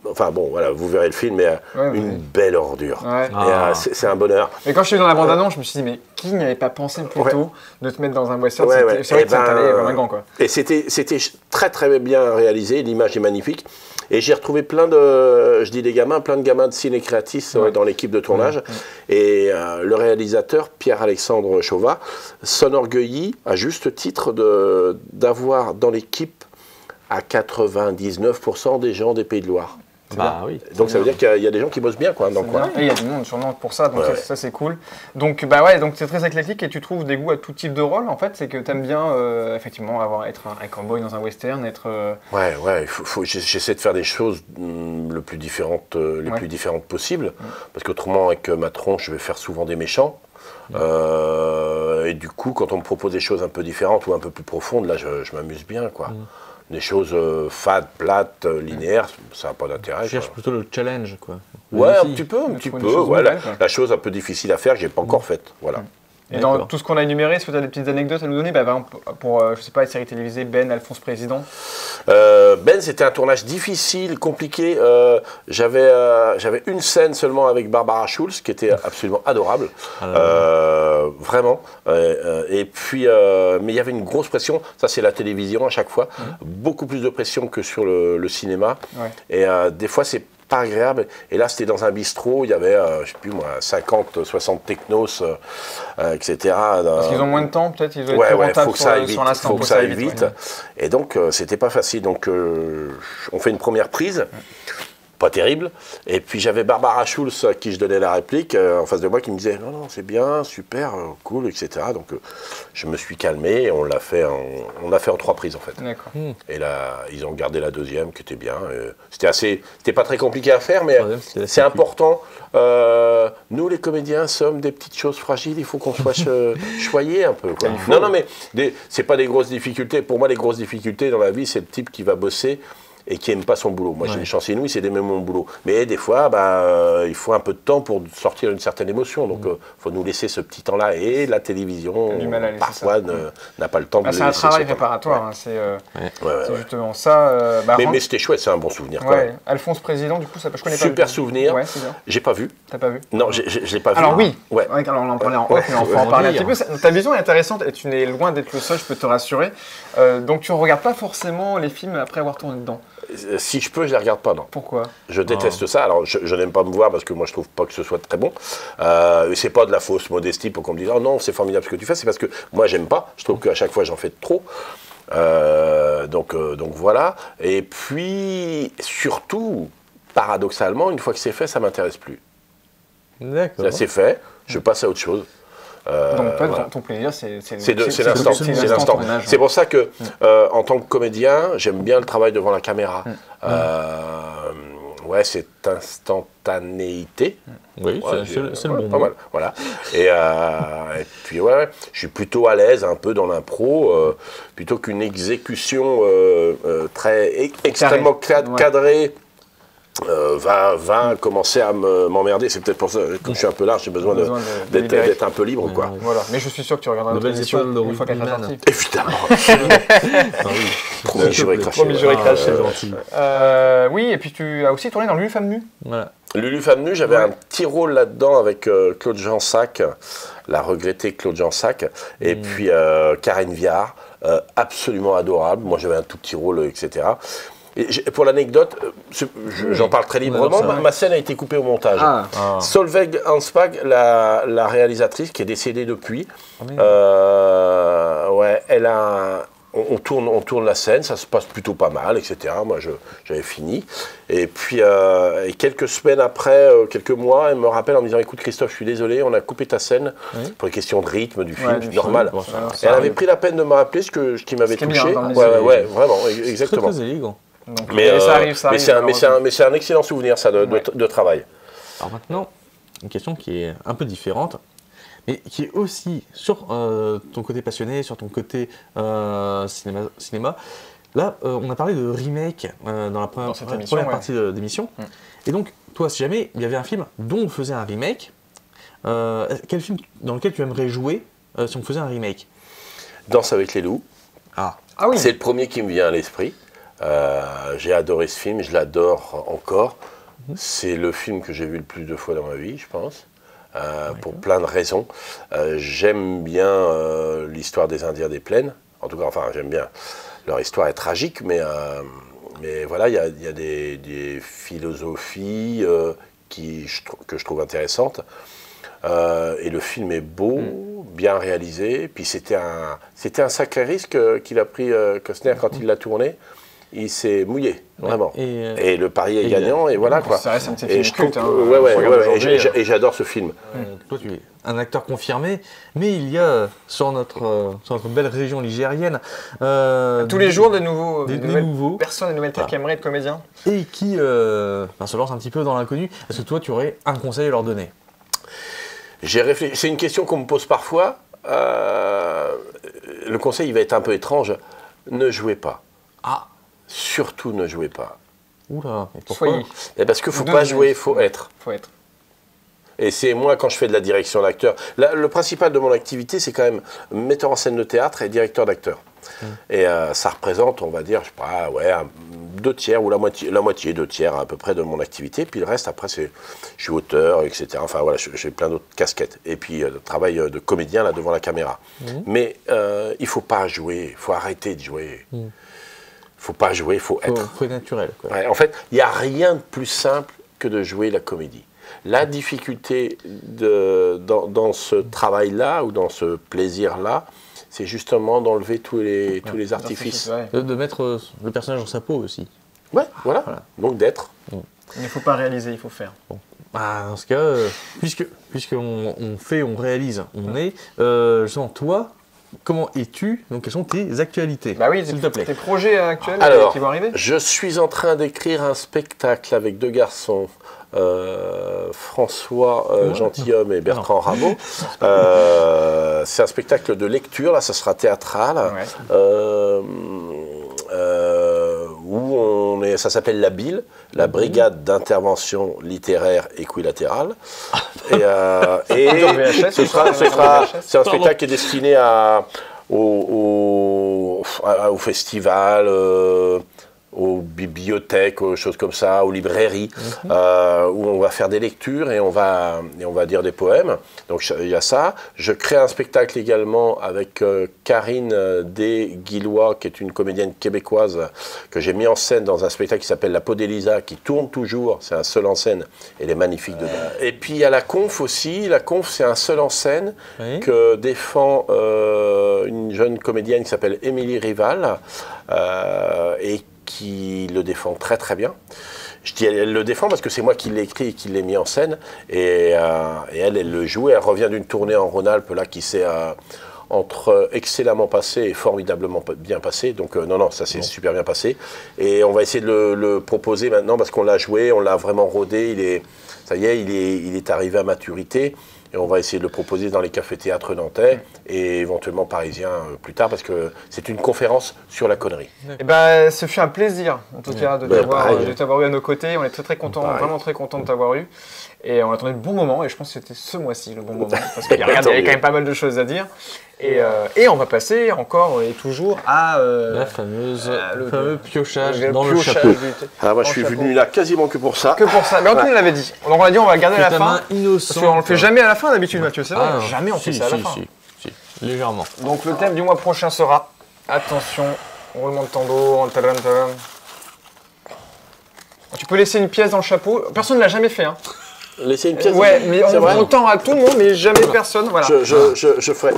enfin bon, voilà, vous verrez le film, mais une belle ordure. Ouais. Et, c'est un bonheur. Mais quand je suis dans la bande-annonce, je me suis dit, mais qui n'y avait pas pensé plus tôt de te mettre dans un western? Ouais, C'est vrai que ça t'allait comme un gant, quoi. Et c'était très très bien réalisé, l'image est magnifique. Et j'ai retrouvé plein de gamins de ciné créatifs dans l'équipe de tournage. Et le réalisateur, Pierre-Alexandre Chauvat, s'enorgueillit à juste titre d'avoir dans l'équipe à 99% des gens des Pays de Loire. Oui. Donc ça veut dire qu'il y a des gens qui bossent bien quoi, dans le coin. Et il y a du monde sûrement pour ça, donc ça c'est cool. Donc donc c'est très éclectique et tu trouves des goûts à tout type de rôle en fait, c'est que tu aimes bien effectivement être un cowboy dans un western, être... Ouais, j'essaie de faire des choses les plus différentes possibles, parce qu'autrement avec ma tronche je vais faire souvent des méchants. Et du coup quand on me propose des choses un peu différentes ou un peu plus profondes, là je m'amuse bien quoi. Des choses fades, plates, linéaires, ça n'a pas d'intérêt. Je cherche plutôt le challenge, quoi. Ouais, un petit peu. Voilà. La chose un peu difficile à faire que j'ai pas encore faite. Voilà. Et dans tout ce qu'on a énuméré, est-ce que tu as des petites anecdotes à nous donner? Par exemple, pour, je sais pas, les séries télévisées, Ben, Alphonse Président. Ben, c'était un tournage difficile, compliqué. J'avais une scène seulement avec Barbara Schulz, qui était absolument adorable. Vraiment. Et puis, mais il y avait une grosse pression. Ça, c'est la télévision à chaque fois. Beaucoup plus de pression que sur le cinéma. Et des fois, c'est pas agréable. Et là, c'était dans un bistrot, il y avait, je sais plus moi, 50, 60 technos, etc. Parce qu'ils ont moins de temps, peut-être, ils ont été rentables sur l'instant. Faut que ça aille vite. Et donc, c'était pas facile. Donc, on fait une première prise. Pas terrible. Et puis j'avais Barbara Schulz à qui je donnais la réplique en face de moi qui me disait non, c'est bien, super, cool, etc. Donc je me suis calmé et on l'a fait en 3 prises en fait. D'accord. Et là, ils ont gardé la deuxième qui était bien. C'était pas très compliqué à faire, mais c'est important. Nous les comédiens sommes des petites choses fragiles, il faut qu'on soit choyés un peu. Quoi. Non, mais c'est pas des grosses difficultés. Pour moi, les grosses difficultés dans la vie, c'est le type qui va bosser et qui n'aime pas son boulot. Moi, j'ai des chances inouïes, c'est d'aimer mon boulot. Mais des fois, il faut un peu de temps pour sortir une certaine émotion. Donc, il faut nous laisser ce petit temps-là. Et la télévision, parfois, n'a pas le temps de c'est un travail préparatoire. C'est justement ça. Mais c'était chouette, c'est un bon souvenir. Alphonse Président, du coup, je connais pas. Super souvenir. J'ai pas vu. T'as pas vu? Non, je l'ai pas vu. Alors oui. Alors, on en parlait en off, mais on peut en parler un petit peu. Ta vision est intéressante et tu n'es loin d'être le seul, je peux te rassurer. Donc, tu ne regardes pas forcément les films après avoir tourné dedans? Si je peux, je les regarde pas, non. Pourquoi? Je déteste ça. Alors, je n'aime pas me voir parce que moi, je trouve pas que ce soit très bon. C'est pas de la fausse modestie pour qu'on me dise « Oh non, c'est formidable ce que tu fais », c'est parce que moi, j'aime pas. Je trouve qu'à chaque fois, j'en fais trop. Donc voilà. Et puis, surtout, paradoxalement, une fois que c'est fait, ça m'intéresse plus. D'accord. Ça c'est fait, je passe à autre chose. Donc toi, ton plaisir, c'est l'instant. C'est pour ça que, en tant que comédien, j'aime bien le travail devant la caméra. Cette instantanéité. Oui, c'est le bon pas mot. mal. Voilà. Et puis, je suis plutôt à l'aise un peu dans l'impro, plutôt qu'une exécution extrêmement cadrée. Va commencer à m'emmerder. C'est peut-être pour ça, comme je suis un peu large, j'ai besoin d'être un peu libre. Quoi. Voilà. Mais je suis sûr que tu regarderas notre émission une fois qu'elle sera sortie. Évidemment. Promis, j'aurais craché. Oui, et puis tu as aussi tourné dans Lulu Femme Nue. Voilà. Lulu Femme Nue, j'avais un petit rôle là-dedans avec Claude Jansac, la regrettée Claude Jansac, et puis Karine Viard, absolument adorable. Moi, j'avais un tout petit rôle, etc. Et pour l'anecdote, j'en parle très librement, ma scène a été coupée au montage. Solveig Hanspag, la réalisatrice qui est décédée depuis, elle a... On tourne la scène, ça se passe plutôt pas mal, etc. Moi, j'avais fini. Et puis, quelques semaines après, quelques mois, elle me rappelle en me disant « Écoute, Christophe, je suis désolé, on a coupé ta scène pour les questions de rythme du film, normal. » Elle avait pris la peine de me rappeler ce qui m'avait touché. Vraiment, exactement. C'est très élégant. Donc, mais ça arrive, c'est un excellent souvenir, ça, de travail. Alors maintenant, une question qui est un peu différente, mais qui est aussi sur ton côté passionné, sur ton côté cinéma. Là, on a parlé de remake dans la première partie de l'émission. Et donc, toi, si jamais il y avait un film dont on faisait un remake, quel film dans lequel tu aimerais jouer si on faisait un remake? Danse avec les loups. Ah oui. C'est le premier qui me vient à l'esprit. J'ai adoré ce film, je l'adore encore. C'est le film que j'ai vu le plus de fois dans ma vie, je pense, pour plein de raisons. J'aime bien l'histoire des Indiens des Plaines. En tout cas, enfin, j'aime bien. Leur histoire est tragique, mais voilà, il y a des philosophies que je trouve intéressantes. Et le film est beau, bien réalisé. Puis c'était un sacré risque qu'il a pris Costner quand il l'a tourné. Il s'est mouillé, vraiment. Et le pari est gagnant, et voilà quoi. Ça reste un de ces Et films je trouve, cultes, et j'adore ce film. Toi, tu es un acteur confirmé, mais il y a sur notre belle région ligérienne tous les jours de nouveaux, des nouvelles nouveaux personnes, des nouvelles têtes qui aimeraient être comédiens. et qui se lancent un petit peu dans l'inconnu. Est-ce que toi, tu aurais un conseil à leur donner? J'ai réfléchi. C'est une question qu'on me pose parfois. Le conseil, il va être un peu étrange. Ne jouez pas. Ah, Surtout ne jouez pas. oula, et pourquoi? Soyez. Et parce qu'il ne faut Vous pas devez. jouer, il faut être. Faut être. Et c'est moi, quand je fais de la direction d'acteur, le principal de mon activité, c'est quand même metteur en scène de théâtre et directeur d'acteur. Et ça représente, on va dire, je sais pas, ouais, 2/3 ou la moitié, 2/3 à peu près de mon activité. Puis le reste, après, je suis auteur, etc. Enfin voilà, j'ai plein d'autres casquettes. Et puis le travail de comédien là devant la caméra. Mais il faut pas jouer, il faut arrêter de jouer. Faut pas jouer, il faut être. Faut être naturel, quoi. Ouais, en fait, il n'y a rien de plus simple que de jouer la comédie. La difficulté dans ce travail-là ou dans ce plaisir-là, c'est justement d'enlever tous les artifices. Ouais. De mettre le personnage dans sa peau aussi. Ouais, voilà. Donc d'être. Il ne faut pas réaliser, il faut faire. Bah, dans ce cas, puisqu'on fait, on réalise, on est, justement, toi, comment es-tu? Donc, quelles sont tes actualités? Bah oui, s'il te plaît. tes projets actuels Alors, qui vont arriver. je suis en train d'écrire un spectacle avec 2 garçons, François Gentilhomme et Bertrand Rameau. C'est un spectacle de lecture, là, ça sera théâtral, où ça s'appelle la BIL, la Brigade d'intervention littéraire équilatérale. Et c'est un spectacle qui est destiné au festival, aux bibliothèques, aux choses comme ça, aux librairies, où on va faire des lectures et on va dire des poèmes. Donc il y a ça. Je crée un spectacle également avec Karine Desguillois, qui est une comédienne québécoise que j'ai mis en scène dans un spectacle qui s'appelle La Peau d'Elisa, qui tourne toujours. C'est un seul en scène. Elle est magnifique dedans. Et puis il y a la Conf aussi. La Conf, c'est un seul en scène que défend une jeune comédienne qui s'appelle Émilie Rival et qui le défend très très bien. Je dis elle le défend parce que c'est moi qui l'ai écrit et qui l'ai mis en scène. Et elle le joue. Elle revient d'une tournée en Rhône-Alpes là qui s'est entre excellemment passé et formidablement bien passé. Donc non, ça s'est super bien passé. Et on va essayer de le proposer maintenant parce qu'on l'a joué, on l'a vraiment rodé. Ça y est, il est arrivé à maturité. Et on va essayer de le proposer dans les cafés-théâtres nantais et éventuellement parisiens plus tard parce que c'est une conférence sur la connerie. Eh ben, ce fut un plaisir, en tout cas, de t'avoir eu à nos côtés. On est très très contents, vraiment très contents de t'avoir eu. Et on attendait le bon moment, et je pense que c'était ce mois-ci le bon moment. Parce qu'il y avait quand même pas mal de choses à dire. Et on va passer encore et toujours à la fameuse, le fameux piochage dans le chapeau. Moi, je suis venu là quasiment que pour ça. Que pour ça. Mais Antoine l'avait dit. Donc on a dit on va le garder à la fin. Innocent. Parce qu'on le fait jamais à la fin d'habitude, Mathieu. C'est vrai. Jamais on fait ça à la fin. Si, légèrement. Donc le thème du mois prochain sera, attention, roulement de tambour, tu peux laisser une pièce dans le chapeau. Personne ne l'a jamais fait. Hein. Laisser une pièce. Ouais, mais on tend à tout le monde, mais jamais personne. Voilà. Je ferai.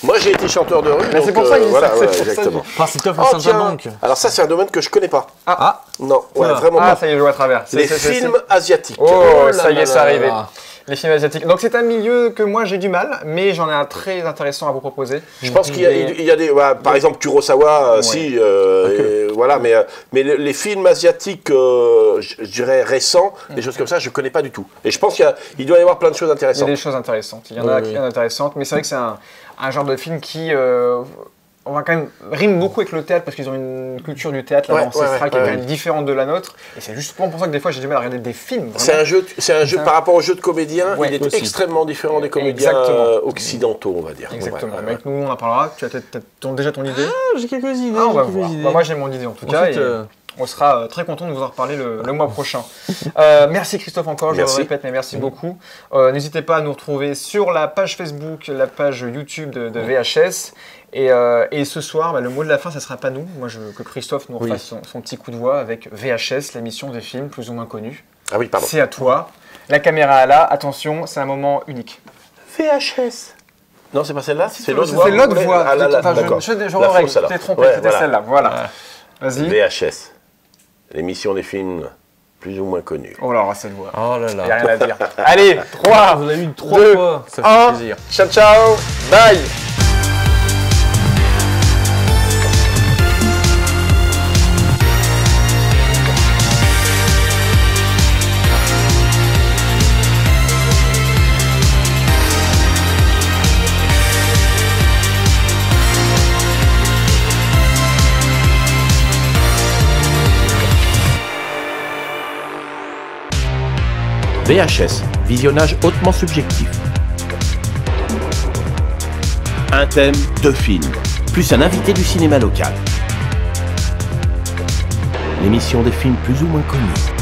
Moi, j'ai été chanteur de rue. Mais c'est pour ça qu'il dit ça. Exactement. C'est top au Banque. Alors ça, c'est un domaine que je connais pas. Ah. Non, vraiment pas. Ça y est, je vois à travers. Les films asiatiques. Oh, ça y est, c'est arrivé. Les films asiatiques. Donc c'est un milieu que moi j'ai du mal, mais j'en ai un très intéressant à vous proposer. Je pense qu'il y a des, par exemple Kurosawa, voilà, mais les films asiatiques, je dirais récents, des choses comme ça, je connais pas du tout. Et je pense qu'il doit y avoir plein de choses intéressantes. Il y a des choses intéressantes. Il y en a qui sont intéressantes, mais c'est vrai que c'est un genre de film qui on va quand même rime beaucoup avec le théâtre parce qu'ils ont une culture du théâtre là, ancestrale qui est quand même différente de la nôtre. Et c'est justement pour ça que des fois j'ai du mal à regarder des films. C'est un jeu par rapport au jeu de comédien, il est extrêmement différent des comédiens occidentaux, on va dire. Exactement. Avec nous, on en parlera. Tu as déjà ton idée? J'ai quelques idées. On va voir. Moi, j'ai mon idée en tout cas. Ensuite, on sera très content de vous en reparler le mois prochain. Merci Christophe encore, je le répète, mais merci beaucoup. N'hésitez pas à nous retrouver sur la page Facebook, la page YouTube de VHS. Et ce soir, le mot de la fin, ça ne sera pas nous. Moi, je veux que Christophe nous refasse son petit coup de voix avec VHS, l'émission des films plus ou moins connus. Ah oui, pardon. C'est à toi. La caméra est là. Attention, c'est un moment unique. VHS. Non, c'est pas celle-là. C'est l'autre voix. C'est l'autre voix. Ah là, d'accord. Je t'ai trompé, c'était celle-là. Voilà. Vas-y. VHS. L'émission des films plus ou moins connus. Oh là, cette voix. Oh là là. Il n'y a rien à dire. Allez, 3, vous l'avez eu 3 fois. Ça fait 1. plaisir. Ciao, ciao. Bye. VHS, visionnage hautement subjectif. Un thème, 2 films, plus un invité du cinéma local. L'émission des films plus ou moins connus.